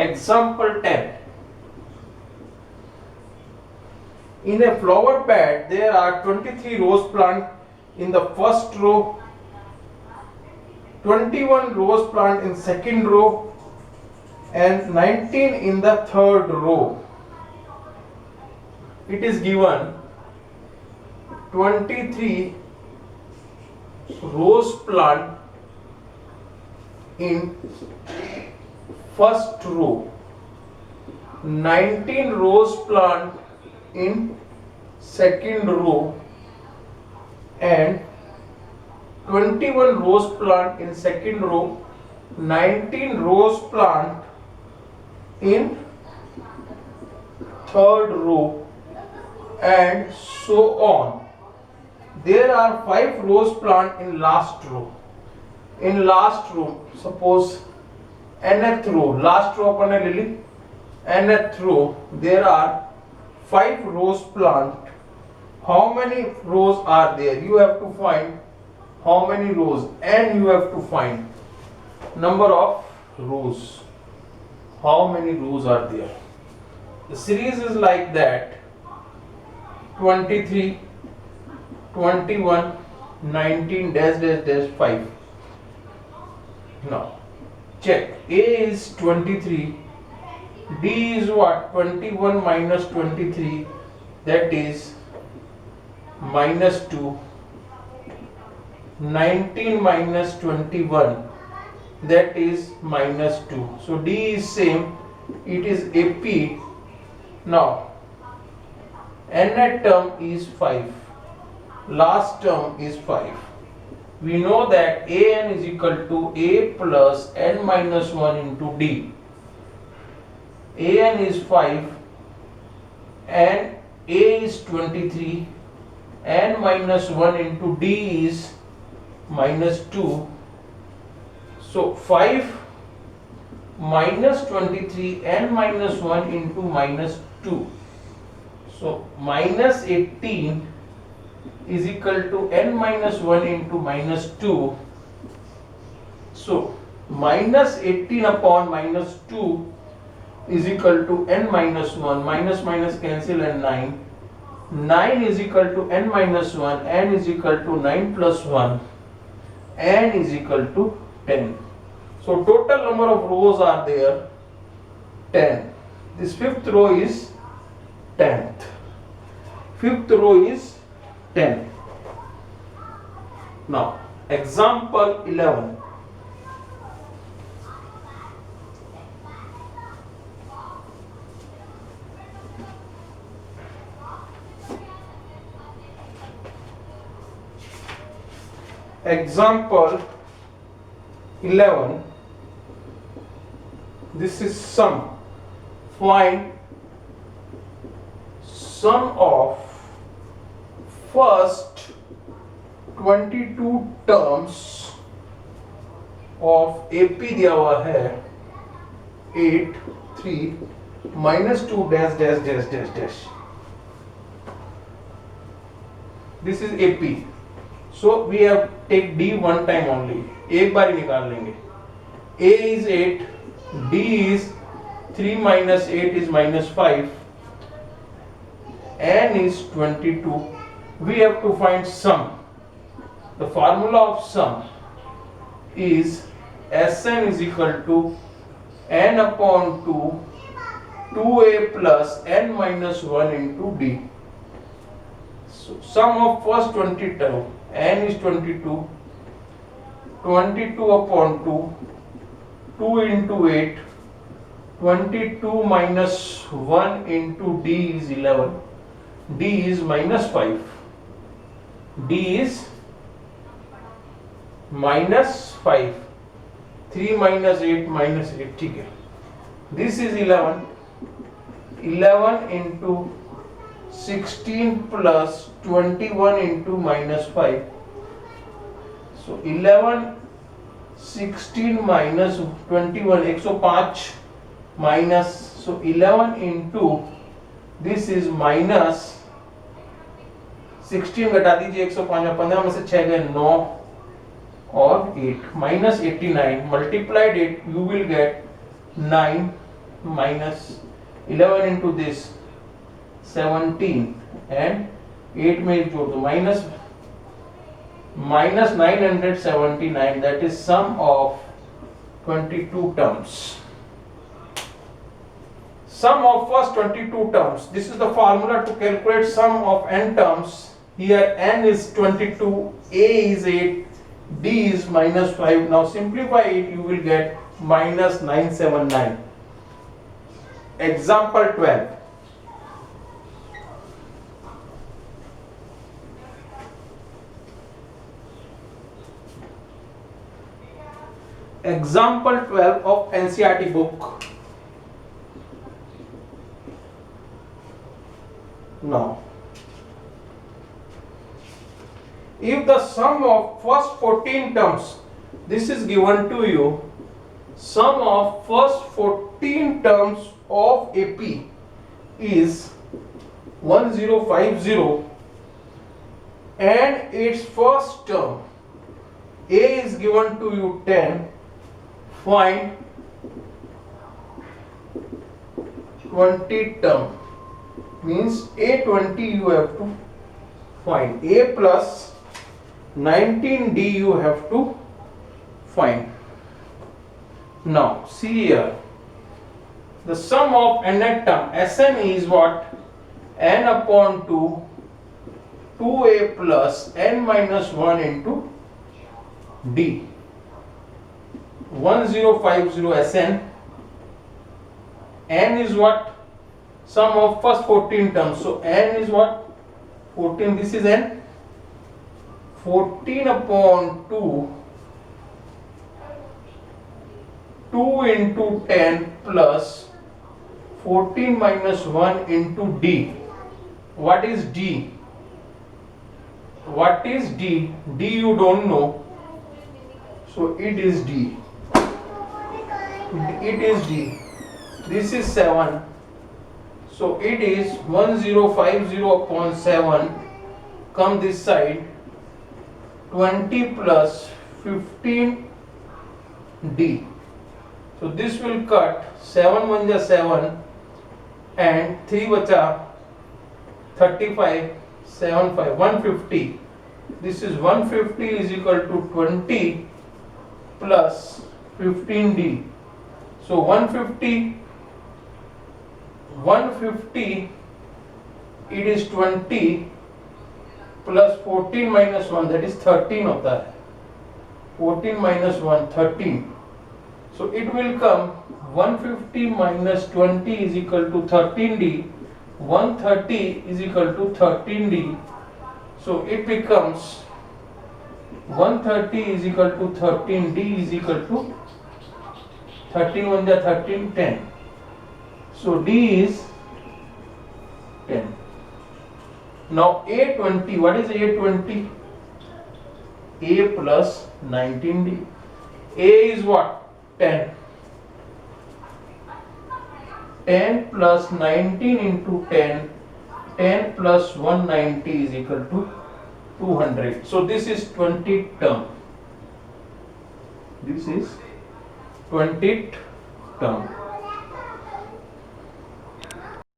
Example 10. In a flower bed, there are 23 rose plants in the first row, 21 rose plants in second row, and 19 in the third row. It is given 23 rose plant in first row, 19 rose plant in second row, and 21 rose plant in second row, 19 rose plant in third row, and so on. There are 5 rose plant in last row. In last row, suppose nth row, last row अपन ने ले ली, nth row, there are 5 rose plant. How many rows are there? You have to find how many rows, and you have to find number of rows. How many rows are there? The series is like that: 23, 21, 19 dash dash dash 5. Now check. A is 23. D is what? 21 minus 23, that is minus 2. 19 minus 21, that is minus 2. So D is same, it is AP. Now nth term is 5, last term is 5. We know that an is equal to a plus n minus 1 into d. An is 5 and a is 23, n minus 1 into d is minus 2. So 5 minus 23, n minus 1 into minus 2. So minus 18 is equal to n minus 1 into minus 2. So minus 18 upon minus 2 is equal to n minus 1. Minus minus cancel and 9. 9 is equal to n minus 1. N is equal to 9 plus 1. N is equal to 10. So total number of rows are there 10. This fifth row is 10th. Fifth row is 10. Now example 11. Example 11. This is sum. Find sum of first 22 terms of AP दिया हुआ है 8, 3, minus 2 dash dash dash dash dash. This is AP. So we have take D one time only. एक बार ही निकाल लेंगे. A is 8, D is 3 minus 8 is minus 5, N is 22. We have to find sum. The formula of sum is Sn is equal to n upon 2, 2a plus n minus 1 into d. So sum of first 20 term, n is 22, 22 upon 2, 2 into 8, 22 minus 1 into d is 11, d is minus 5, d is minus 5, 3 minus 8 minus 8, ठीक है. This is 11, 11 into 16 plus 21 into minus 5. So 11, 16 minus 21, 105 minus, so 11 into, this is minus 16 घटा दीजिए 105 में, 15 में से 6 गए 9 और 8, minus 89, multiplied it, you will get 9 minus 11 into this 17 and 8 में जोड़ दो minus 979, that is sum of 22 terms. Sum of first 22 terms. This is the formula to calculate sum of n terms. Here n is 22, a is 8, d is minus 5. Now simplify it, you will get minus 979. Example 12. Example 12 of NCERT book. Now, if the sum of first 14 terms, this is given to you, sum of first 14 terms of AP is 1050 and its first term A is given to you 10, find 20 term. Means A20 you have to find. A plus 19D you have to find. Now see here, the sum of nth term Sn is what? N upon 2, 2A plus n minus 1 into D. 1050 Sn. N is what? Sum of first 14 terms. So n is what? 14. This is n. 14 upon 2. 2 into 10 plus 14 minus 1 into D. What is D? What is D? D you don't know. So it is D. It is D. This is 7. So it is 1050 upon 7. Come this side. 20 plus 15 D. So this will cut 7 1 ja 7 and 3 bacha 35 7 5 150. This is 150 is equal to 20 plus 15D. So 150 it is 20 plus 14 minus 1, that is 13 होता है. 14 minus 1 13. So it will come 150 minus 20 is equal to 13D. 130 is equal to 13D. So it becomes 130 is equal to 13D is equal to 13 1 ja 13 10. So D is 10. Now A20, what is A20? A plus 19D. A is what? 10. 10 plus 19 into 10. 10 plus 190 is equal to 200. So this is 20th term. This is 20th term.